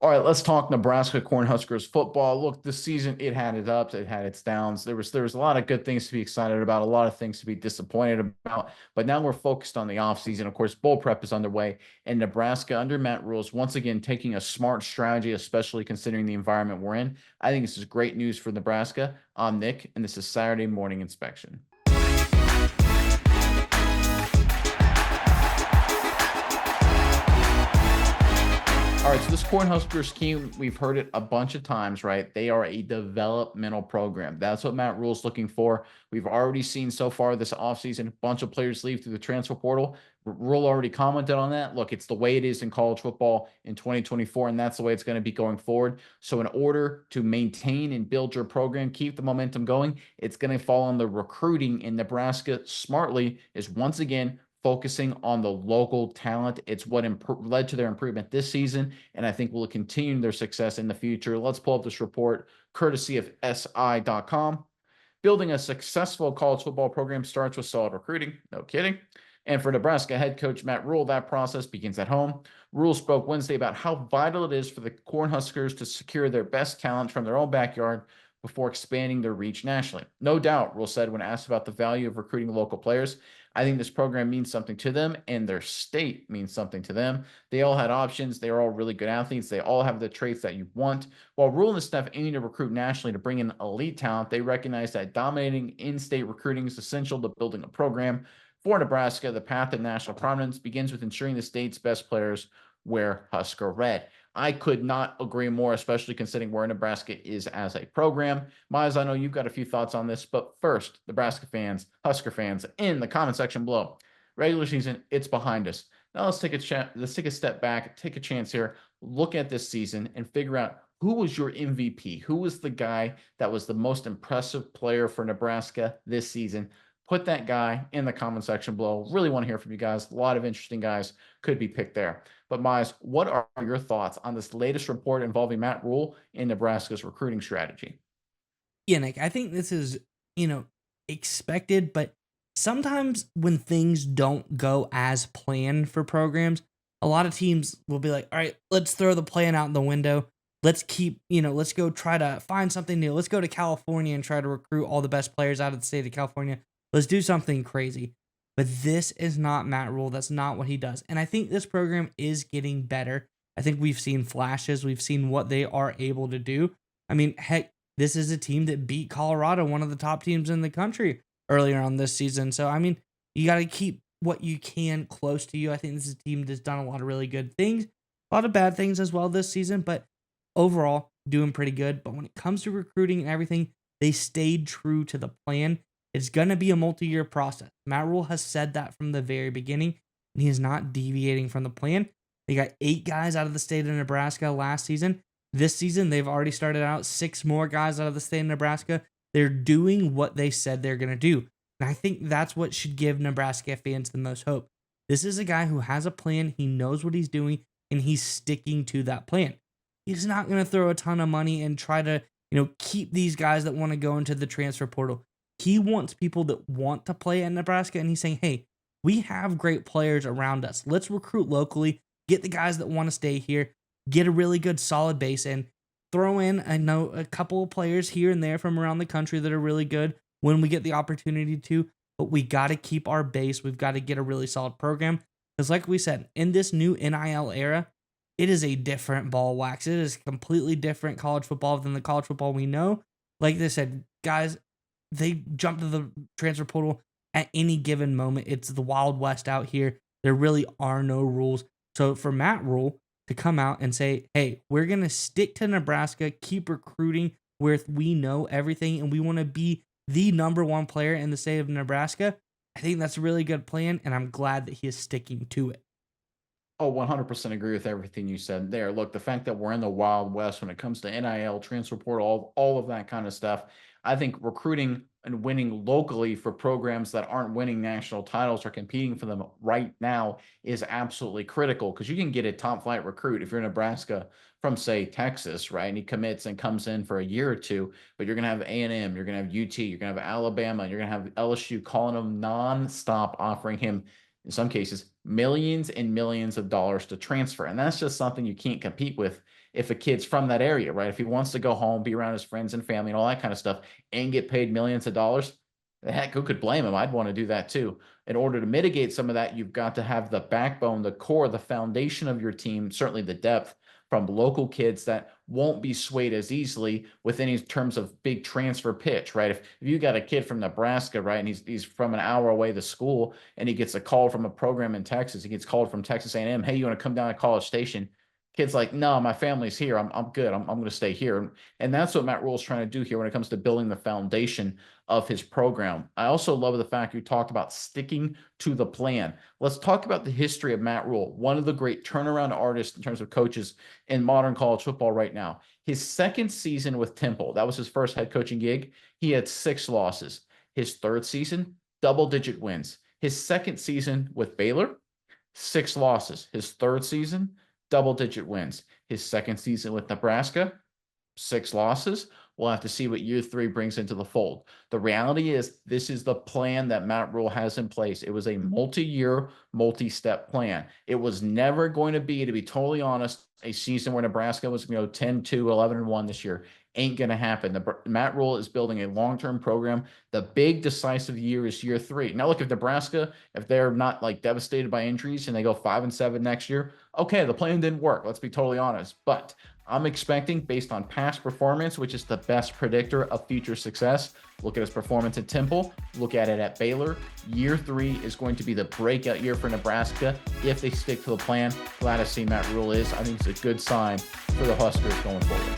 All right, let's talk Nebraska Cornhuskers football. Look, this season it had its ups, it had its downs. There was a lot of good things to be excited about, a lot of things to be disappointed about. But now we're focused on the offseason. Of course, bowl prep is underway, and Nebraska under Matt Rule is once again taking a smart strategy, especially considering the environment we're in. I think this is great news for Nebraska. I'm Nick, and this is Saturday Morning Inspection. All right, so this Cornhuskers scheme, we've heard it a bunch of times, right? They are a developmental program. That's what Matt Rule's looking for. We've already seen so far this offseason a bunch of players leave through the transfer portal. Rule already commented on that. Look, it's the way it is in college football in 2024, and that's the way it's going to be going forward. So, in order to maintain and build your program, keep the momentum going, it's going to fall on the recruiting. In Nebraska, smartly, is once again focusing on the local talent. It's what led to their improvement this season, and I think will continue their success in the future. Let's pull up this report courtesy of SI.com. Building a successful college football program starts with solid recruiting. No kidding. And for Nebraska head coach Matt Rule, that process begins at home. Rule spoke Wednesday about how vital it is for the Cornhuskers to secure their best talent from their own backyard before expanding their reach nationally. No doubt, Rule said when asked about the value of recruiting local players. I think this program means something to them, and their state means something to them. They all had options. They are all really good athletes. They all have the traits that you want. While Rule and his staff aiming to recruit nationally to bring in elite talent, they recognize that dominating in-state recruiting is essential to building a program. For Nebraska, the path to national prominence begins with ensuring the state's best players wear Husker red. I could not agree more, especially considering where Nebraska is as a program. Miles, I know you've got a few thoughts on this, but first, Nebraska fans, Husker fans, in the comment section below. Regular season, it's behind us. Now let's take a step back, take a chance here, look at this season, and figure out who was your MVP. Who was the guy that was the most impressive player for Nebraska this season? Put that guy in the comment section below. Really want to hear from you guys. A lot of interesting guys could be picked there. But Miles, what are your thoughts on this latest report involving Matt Rule and Nebraska's recruiting strategy? Yeah, Nick, I think this is, expected, but sometimes when things don't go as planned for programs, a lot of teams will be like, all right, let's throw the plan out the window. Let's go try to find something new. Let's go to California and try to recruit all the best players out of the state of California. Let's do something crazy. But this is not Matt Rule. That's not what he does. And I think this program is getting better. I think we've seen flashes. We've seen what they are able to do. I mean, heck, this is a team that beat Colorado, one of the top teams in the country earlier on this season. So, I mean, you got to keep what you can close to you. I think this is a team that's done a lot of really good things, a lot of bad things as well this season, but overall, doing pretty good. But when it comes to recruiting and everything, they stayed true to the plan. It's going to be a multi year process. Matt Rule has said that from the very beginning, and he is not deviating from the plan. They got 8 guys out of the state of Nebraska last season. This season, they've already started out 6 more guys out of the state of Nebraska. They're doing what they said they're going to do. And I think that's what should give Nebraska fans the most hope. This is a guy who has a plan, he knows what he's doing, and he's sticking to that plan. He's not going to throw a ton of money and try to, keep these guys that want to go into the transfer portal. He wants people that want to play at Nebraska, and he's saying, hey, we have great players around us. Let's recruit locally, get the guys that want to stay here, get a really good solid base in, throw in, I know, a couple of players here and there from around the country that are really good when we get the opportunity to, but we got to keep our base. We've got to get a really solid program. Because like we said, in this new NIL era, it is a different ball wax. It is completely different college football than the college football we know. Like they said, guys, they jump to the transfer portal at any given moment. It's the Wild West out here. There really are no rules. So for Matt Rule to come out and say, hey, we're going to stick to Nebraska, keep recruiting where we know everything, and we want to be the number one player in the state of Nebraska, I think that's a really good plan, and I'm glad that he is sticking to it. Oh, 100% agree with everything you said there. Look, the fact that we're in the Wild West when it comes to NIL, transfer portal, all of that kind of stuff, I think recruiting and winning locally for programs that aren't winning national titles or competing for them right now is absolutely critical because you can get a top flight recruit if you're in Nebraska from, say, Texas, right? And he commits and comes in for a year or two, but you're going to have A&M, you're going to have UT, you're going to have Alabama, you're going to have LSU calling him nonstop, offering him in some cases, millions and millions of dollars to transfer. And that's just something you can't compete with if a kid's from that area, right? If he wants to go home, be around his friends and family and all that kind of stuff and get paid millions of dollars, heck, who could blame him? I'd want to do that too. In order to mitigate some of that, you've got to have the backbone, the core, the foundation of your team, certainly the depth from local kids that won't be swayed as easily with any terms of big transfer pitch, right? If you got a kid from Nebraska, right, and he's from an hour away to school, and he gets a call from a program in Texas, he gets called from Texas A&M, hey, you want to come down to College Station? Kid's like, no, my family's here. I'm good. I'm going to stay here. And that's what Matt Rule is trying to do here when it comes to building the foundation of his program. I also love the fact you talked about sticking to the plan. Let's talk about the history of Matt Rule, one of the great turnaround artists in terms of coaches in modern college football right now. His second season with Temple, that was his first head coaching gig. He had 6 losses. His third season, double-digit wins. His second season with Baylor, 6 losses. His third season, double-digit wins. His second season with Nebraska, 6 losses. We'll have to see what year 3 brings into the fold. The reality is this is the plan that Matt Rule has in place. It was a multi-year, multi-step plan. It was never going to be totally honest, a season where Nebraska was going to go 10-2, 11-1 this year. Ain't going to happen. Matt Rule is building a long-term program. The big decisive year is year 3. Now, look, if Nebraska, if they're not like devastated by injuries and they go 5-7 next year, okay, the plan didn't work. Let's be totally honest. But I'm expecting, based on past performance, which is the best predictor of future success, look at his performance at Temple, look at it at Baylor. Year 3 is going to be the breakout year for Nebraska if they stick to the plan. Glad to see Matt Rule is. I think it's a good sign for the Huskers going forward.